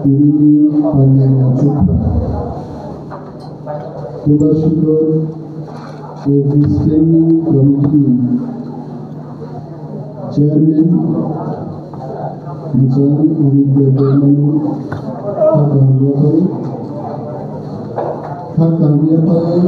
Emilio Panyana Chopra, Kodashikor, Existing Committee Chairman, Mr. Uvidyaman Hakamiyapai,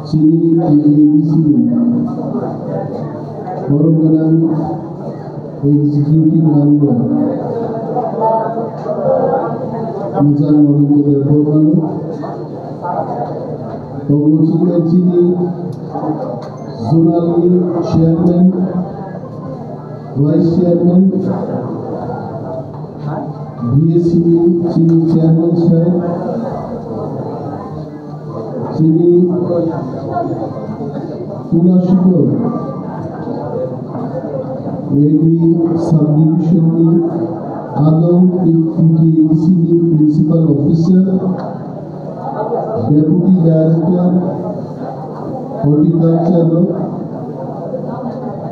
Sini ABC, Program Executive Member, Mr. Uvidyaman, Toguchi Sini, Zonal Chairman, Vice Chairman, BSC Sini Chairman Sir, Sini Tulashikor, Agri Subdivision Adam PTAC Principal Officer, Deputy Director, Horticulture,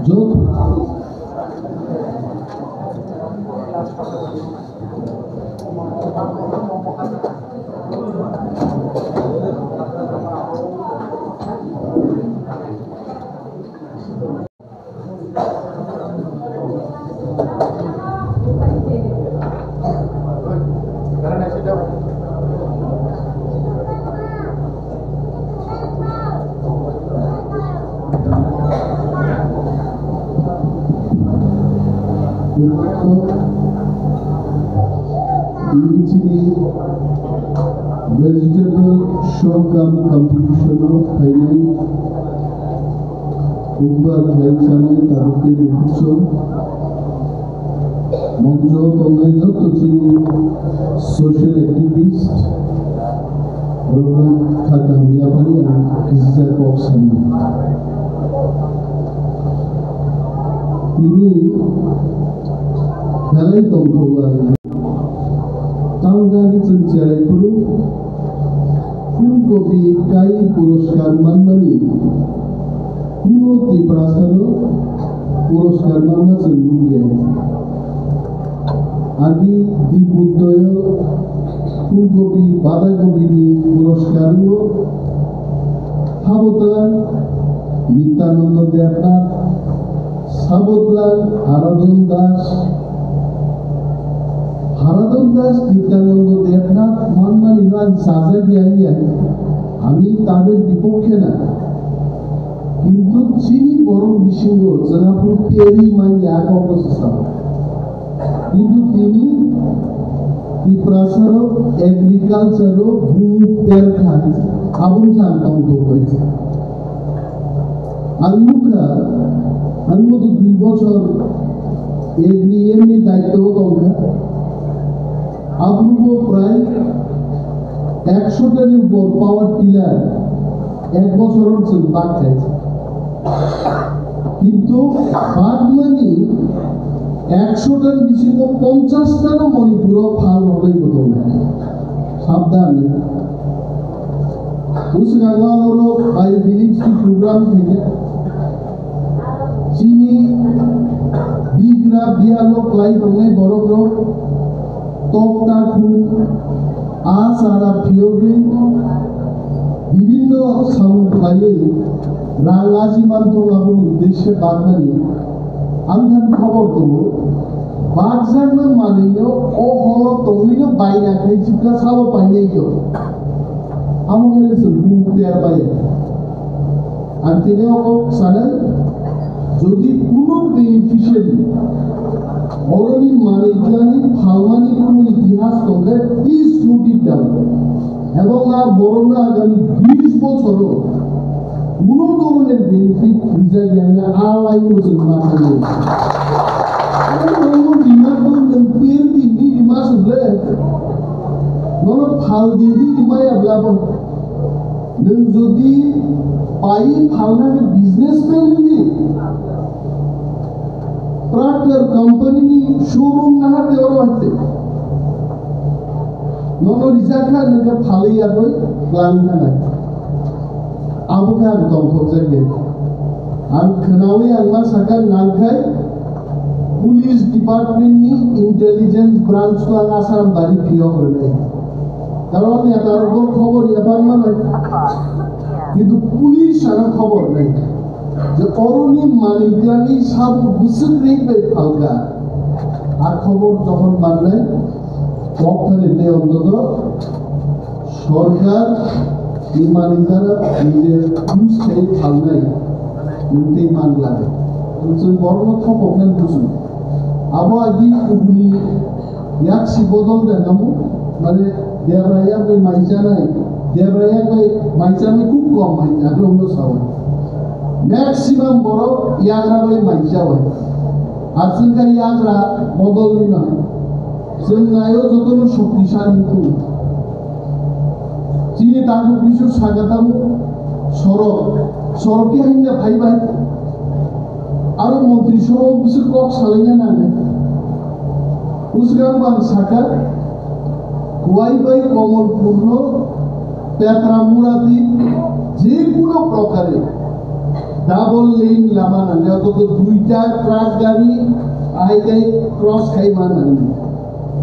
Job. Vegetable showgum competition of Thailand, Uber Thailand, Taruki Mukucho, Monjo Tongajo to see social activist, Roman Katamiyapari and Kizza Coxon. Ini Dalai Tongkowa Tanggari Cencere Puru Fulgopi Kai Puruskar Manmani Kuno Tiprasano Puruskar Manma Senduya Agi Dibudoyo Fulgopi Badagobini Puruskaru Habutlan Nitananda Devnath Sabutlan Haradun Das Nityananda Devnath Manman Iran Saza Gyaniya Ami Taদের বিপক্ষে না কিন্তু চিনি বড় বিশৃঙ্গ জনাপুর তেরি মানে এক অবস্থা কিন্তু তিনি ত্রিপ্রাসার এগ্রিকালচার ভূমি পের খান আবুল জানতন্ত হয়েছে আনমতো 2 বছর এগ্রিএমনি দায়িত্ব দঙ্গা আবুল প্রায় 100টার উপর পাওয়ার টিলার 1 বছরের জন্য বাদ খাইছে কিন্তু বাদমানি 100টার বেশি 50টারও মণিপুর ফাল হবেই হতো না সাবধান उस गंगावरो आई विलेज की प्रोग्राम भेजा चीनी बिग्रा बियालो क्लाई बंगले बरोग्रो टॉपटा टू आ सारा फियोगे विभिन्न साउंड पाए रांगाजी मानतो गाबुन उद्देश्य बागमानी आंधन खबर तो बागजागन मानिनो ओ हलो तोमिनो बायना खाई चिका सालो पाइनेयो Among us, who thereby Antonio Sanai, Jodi Puno beneficiary, already Maniklani, Palmani, Itihas, Tonga is rooted down. Havana, Borona, Gani, British Potoro, Uno Dolan benefit, Rizagana, our line was in Matano. I don't know, Dimaton and Perdi, Dimas of Blair. None of Haldidi, Maya Blabon. যদি পাই ফালনাকে businessman নি tractor company showroom না হাতে ওরতে ননো রিজাখা নকে ফালিয়া কই plan না আবুকা দম খোঁজে আর খনাওয়ে আলমা সাকা নাখাই police डिपार्टमेंटनि intelligence branch को आं आसाम बारी पियो करे कारण नेतारको खबर एबार माने किन्तु पुलिस आरो खबर नै যে অরুণী মালিকানি সব বিসুদ্রি বে ফালগা আর খবর যখন বানলে তখনতে অন্তত সরকার এই মালিকানা নিজের ইউজ করে ফালনাই নিতে মান লাগে কিন্তু বড় খবর নেন বুঝুন আবো আগি উনি ইয়াকসি বদল দেখামু মানে দেবরায়া বে মাইজা নাই দেবরায়া বে মাইজা মে খুব কম মাইজা আমরা সব मैक्सिमम बड़ो याग्रा बै माइजा बै आजका याग्रा बदलनि ना जोंनायो जतनो शक्तिशाली तु जिनि ताकु बिसु सागाताम सरके हिंदा फाइबाय आरो मंत्री सभा बिसु कक सालायना नाङो उसगां बां साका गुवाई बै कमलपुर पेट्रामुराति जे कोनो प्रकारे ডাবল লেন লামা নালে অন্তত দুইটা ট্রাক গাড়ি আইগাই ক্রস খাই মানানি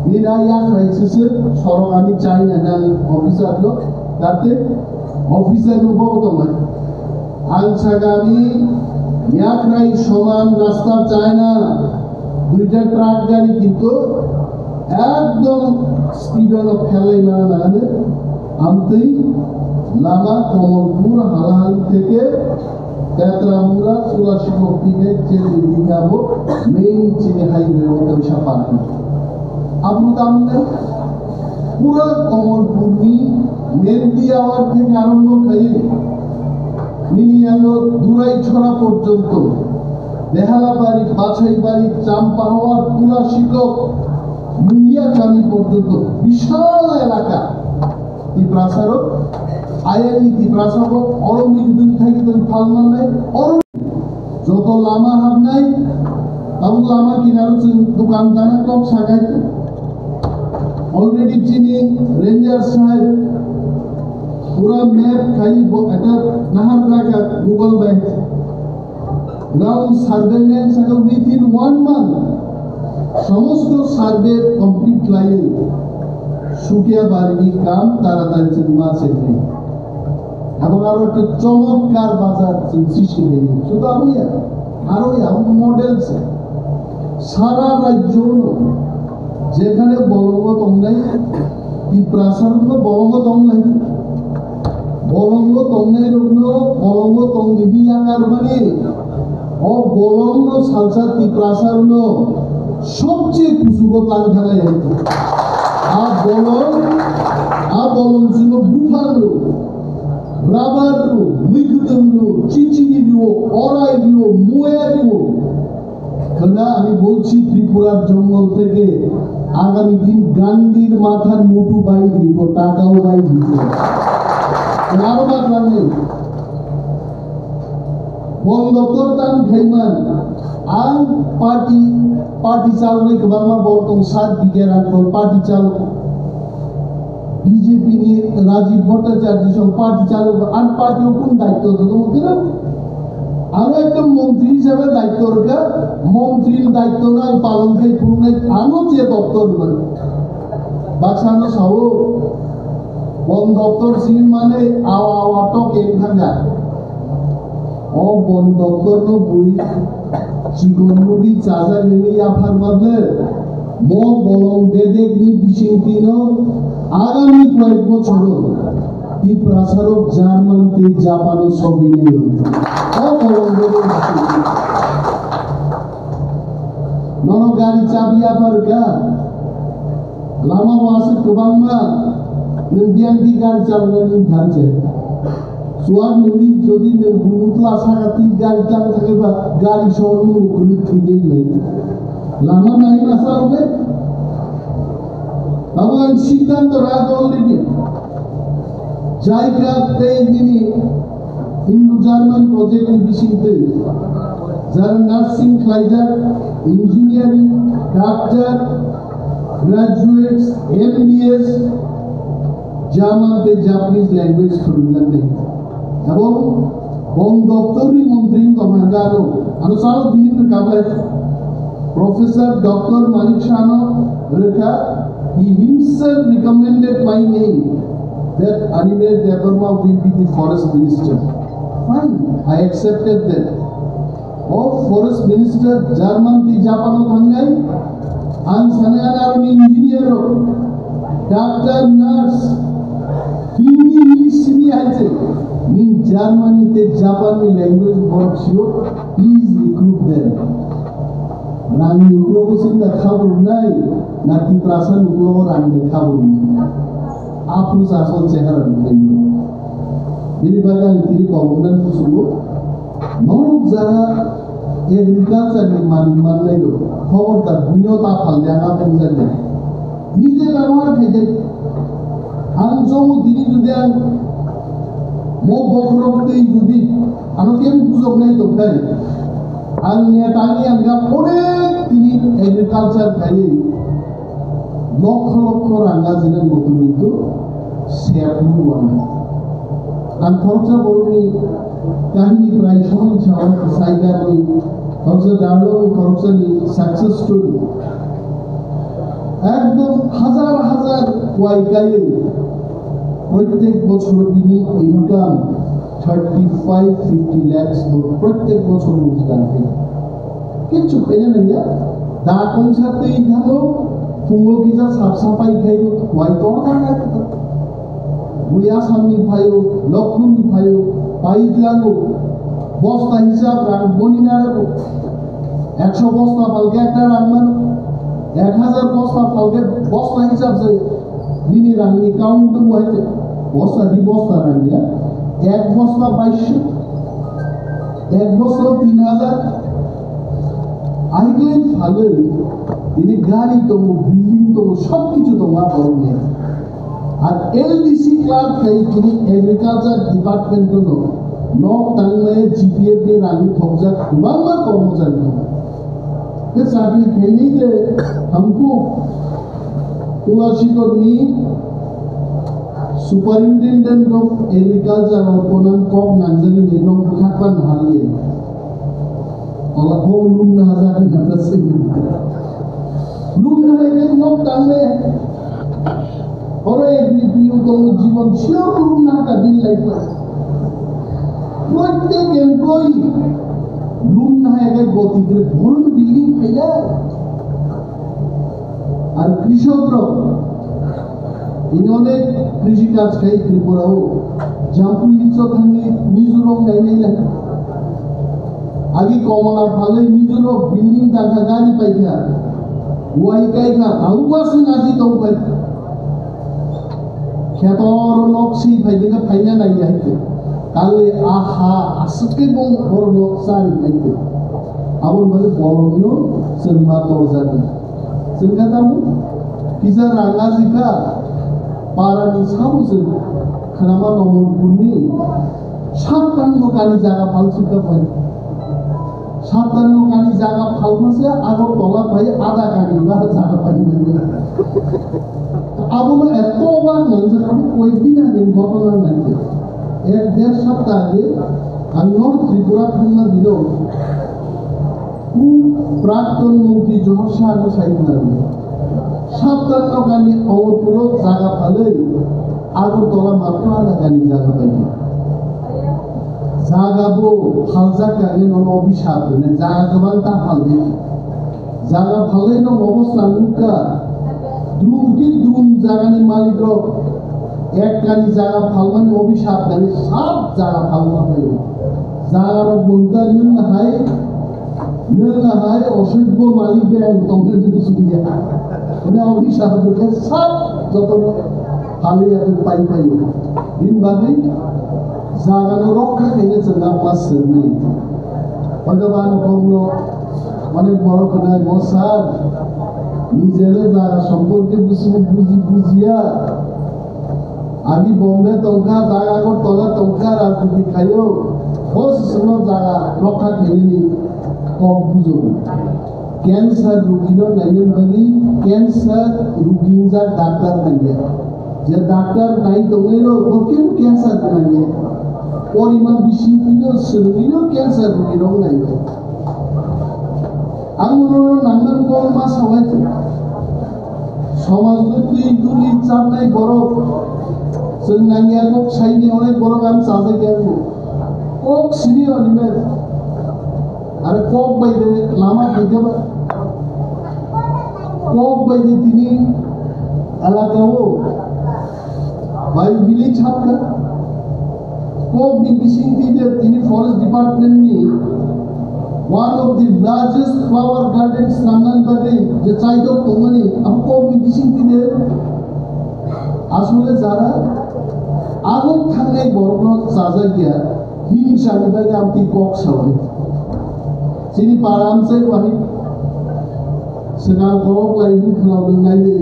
নিরা ইয়াক রাইসেছে সরং আমি চাই না না অফিসার লো তাতে অফিসার উপর তোমার আনসাগামি ইয়াক রাই সমান রাস্তা চায় না দুইটা ট্রাক গাড়ি কিন্তু একদম স্পিড অফ খেলাই না না আমতেই লামা কমলপুর হালাহালি থেকে पेट्रामुरा चुलाशी कोपी के चेली दिखाबो मेन चीनी हाईवे वो तो विशापान अब मुतामने पूरा कमलपुर में मेंदी आवार थे आरंभ कई निनियालो दुराई छोड़ा पर्यंतो बेहाला बारी बाछाई बारी चांपा हवार चुलाशी को मुंगिया कामी पर्यंतो विशाल एलाका ये प्रासारो आयनी ती प्रासाबो अरंबी दुन थाकी तुम फालना नहीं और जो तो लामा हम नहीं तब लामा किनारों से दुकानदार को सागाई ऑलरेडी चीनी रेंजर साहब पूरा मैप खाई अगर नहर का गूगल मैप ग्राउंड सर्वेलेंस अगर विदिन 1 month समस्त सर्वे कंप्लीट लाए सुकिया बारी काम तारातारी चिन्मा से नहीं এবং আরো একটা চমৎকার বাজার সৃষ্টি হয়েছে শুধু আরো মডেল সারা রাজ্য যেখানে বলঙ্গ তমলাই কি প্রাসাদ বলঙ্গ তমলাই বলঙ্গ তমলাই রুগ্ন বলঙ্গ তমদিবি আকার মানে ও বলঙ্গ সালসা তি প্রাসাদ সবচেয়ে কুসুবত লাগে থাকা যায় বলং ছিল বুফানো রাবার রু মিগুদম রু চিচিনি রু অরাই রু মুয়া রু কারণ আমি বলছি ত্রিপুরার জঙ্গল থেকে আগামী দিন গান্ধীর মাথার মুটু বাই দিব টাকাও বাই দিব আরো বাতলা নেই বন্ধ করতাম খাইমান আং পার্টি চালনাই গোবাংমা বর্তম 7 বিঘের আঙ্কল পার্টি চালক बीजेपी ने राजीव भट्टाचार्य संग पार्टी चालू आन पार्टी कोन दायित्व तो मुझे आरो एकदम मंत्री हिसाবে दायित्व रखा मंत्रीर दायित्व ना पालन कर पूर्ण आनो जे दप्तर मन बाक्सानो सावो वन दप्तर सिन माने आवा टक एक थांगा ओ वन दप्तर नो बुई चिकन मुबी चाजा गेली आफार मादले मो बलং बेदेगनि बिसिंतिनो आगामी कয়েক বছর এই প্রাসারক জার্মানতে জাপানো ছবি নিয়ে নন গাড়ি চাবি আবার গা লামা ওয়াসে গোবাংমা নন্দিয়ান্তি গাড়ি চালানো ধানছে সুয়ার নদী যদি গুরুত্ব আশা কাতি গাড়ি চালাতে থাকে বা গাড়ি শহর মুখগুলি ঠিকই নেই লামা নাই আসা হবে Abang সিদ্ধান্ত রাখ অলরেডি জায়গাতে তিনি হিন্দু জার্মান প্রজেক্টের বিষয়তে যারা নার্সিং ক্লাইজার ইঞ্জিনিয়ারিং ডাক্তার গ্রাজুয়েটস এমবিএস জার্মানতে জাপানিজ ল্যাঙ্গুয়েজ পড়লেন এবং বন দপ্তরের মন্ত্রী তমাগারো আরো সারা বিভিন্ন কাজ Professor Dr. Manik Shano Rekha, he himself recommended my name that Animal Devarma will be the forest minister. Fine, I accepted that. Oh, forest minister, German the Japan Thangai, and Sanana engineer, doctor, nurse, Hindi, English, Simi, I say, in Germany, the Japanese language works you, please recruit them. Rani Uklogo Singa Kabul Nai, Nati Prasan Uklogo Rani Kabul. Apu Sason Chehara Nai. Meri bagan tiri komunan kusulo, norok zara agriculture ni man nai lo, khobor ta bunyo ta phal jana penjan nai. Nije ব্যবহার খাইতে, আনজমু দিনি যদি আন mo বকরবতে যদি আনকে বুঝক নাই তো খাই। আর নেতানি আনগা অনেক তিনি এগ্রিকালচার খাই লক্ষ লক্ষ রাঙ্গা জিনের মতো কিন্তু শেয়ারু বানায়। আর খরচা বড়নি কাহিনী প্রায় সমান ছাড়া সাইকারনি খরচা ডালো খরচানি সাকসেস স্টোরি একদম হাজার হাজার ওয়াইকায়ে প্রত্যেক বছর তিনি ইনকাম 35-50 lakhs প্রত্যেক বছর রোজগার হয় কিছু পেয়ে না দা কনসার্টেই থাকো ফুঙ্গো কিজা সাফ সাফাই খাইও ওয়াই তো না বুয়া সামনি ভাইও লক্ষ্মী ভাইও পাইত লাগো বস্তা হিসাব রাখ বনি না রাখো 100 বস্তা পালকে একটা রাখবেন 1000 বস্তা পালকে বস্তা হিসাব যে দিনে রাখনি কাউন্ট হয়েছে বস্তা দি বস্তা রাখনিয়া এক বস্তা 2200 এক বস্তা 3000 আইগলেন ভালো তিনি গাড়ি তো বিল্ডিং তো সব কিছু তোমার করবে আর এলডিসি ক্লাব থেকে তিনি এগ্রিকালচার ডিপার্টমেন্ট জন্য নক টাংলে জিপিএফ দিয়ে রাখি থকজা বাংলা কর্মচারী কে চাকরি খেয়ে যে हमको scholarship knee superintendent of agriculture और कोनन कॉप नांजरी ने नो खाकपान हालिए ओला को लुम ना हजार ना से लुम ना के नो टांगे और एग्रीपियो तो जीवन छियो लुम ना का बिल लाइफ প্রত্যেক এমপ্লয়ি লুম না একে গতি করে বড় বিল্ডিং পাইলা আর কৃষকরা ইননে কৃষি কাজ খাই ত্রিপুরাও জাম্পুইছ থাঙ্গে মিজোরাম নাই লাগে আগে কমলা ফালে মিজোরাম বিল্ডিং টাকা গাড়ি পাইখা ওয়াই কাইখা আউবাসে নাজি তো পাই খেতর নকশি ফাইদিনা ফাইনা নাই আইতে তাহলে আহা আসকে বং বড় লোক সারি আইতে আবল বলে বড় সেলমা তরজানি সেলকাতামু কিজা রাঙ্গা জিকা পারানি সামুসে খানামা নমনপুরনি সাতান্ন কানি জায়গা ফালসুকা পাই সাতান্ন কানি জায়গা ফালমাসে আগর তলা পাই আধা কানি বা জায়গা পাই আবল এত অবাক নয় যে আমি কয়েকদিন আগে ঘটনা নাইতে এক দেড় সপ্তাহ আগে আমি নর্থ ত্রিপুরা খুলনা দিল প্রাক্তন মন্ত্রী জহর শাহ সাইদুল্লাহ সাতান্ন কানি অমরপুর জায়গা ফালে আগরতলা মাত্র আধা কানি জায়গা পাইনি জাগাবো ফালজা কানি নন অভিশাপ মানে জায়গা গোবাং তা ফালবে জায়গা ফালে নন অবস্থা লুকা দ্রুম জায়গানি মালিক এক কানি জায়গা ফালমানে অভিশাপ কানি সব জায়গা ফালমা পাই জায়গার বলতা না হাই অসভ্য মালিক ব্যাংক তোমাদের কিন্তু সুবিধা মানে অভিশাপ দেখে সব যত ফালে আমি পাই দিন বাদে জাগানো রক্ষা খেয়েছে না পাচ্ছে নেই ভগবান কমল অনেক বড় করে মশার নিজের জায়গা সম্পর্কে বুঝিয়া আমি বম্বে টঙ্কা জায়গা তলা টঙ্কা রাজনীতি খাইও বসুন জায়গা রক্ষা খেলেনি কম বুঝো ক্যান্সার রোগীর নাইলেন বালি ক্যান্সার রোগী যা ডাক্তার নাইলে যে ডাক্তার নাই তোমরা কেউ ক্যান্সার নাইলে পরিমাণ বেশি দিলেও শরীরেও ক্যান্সার রোগীরও নাই आंगुर नांगन कौन मा सवाई समाज तुई तुली चाप नहीं बरफ जों नांगिया को साइनि अनेक बरफ आं चाजे गया कोक सिरि अनिमे आरो कोक बायदे लामा फैगोबा कोक बायदे दिनी एलाकायाव बाय विलेज हाबका कोक नि बिसिंथि दे दिनी फरेस्ट डिपार्टमेंट नि one of the largest flower gardens Ramnan Bade যে চাইতো তোমনি আম কোক नि बिसिंथि दे আসলে যারা আগক থাকলে বড় চাজা গিয়া হিংসা নিবাগে আমতি কক সাবাই চিনি পারাম চাই ওয়াহি সেগাল কক লাইনি খানাও নাইদে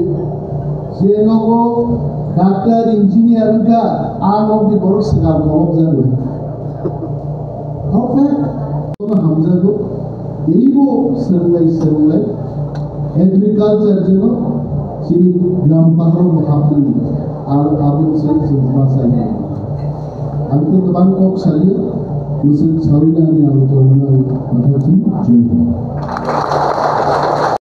যে নগো ডাক্তার ইঞ্জিনিয়ার কা আনক দি বড় সেগাল কক যাবে ওকে তো হামজাগো এইবো সেরলাই এগ্রিকালচার জন্য চিনি গ্রাম পাহাড় মহাপ্রভু আর আবু সেন ভাষায় আমি তো বাং কক সারি মুসলিম সারিনা আমি আলোচনা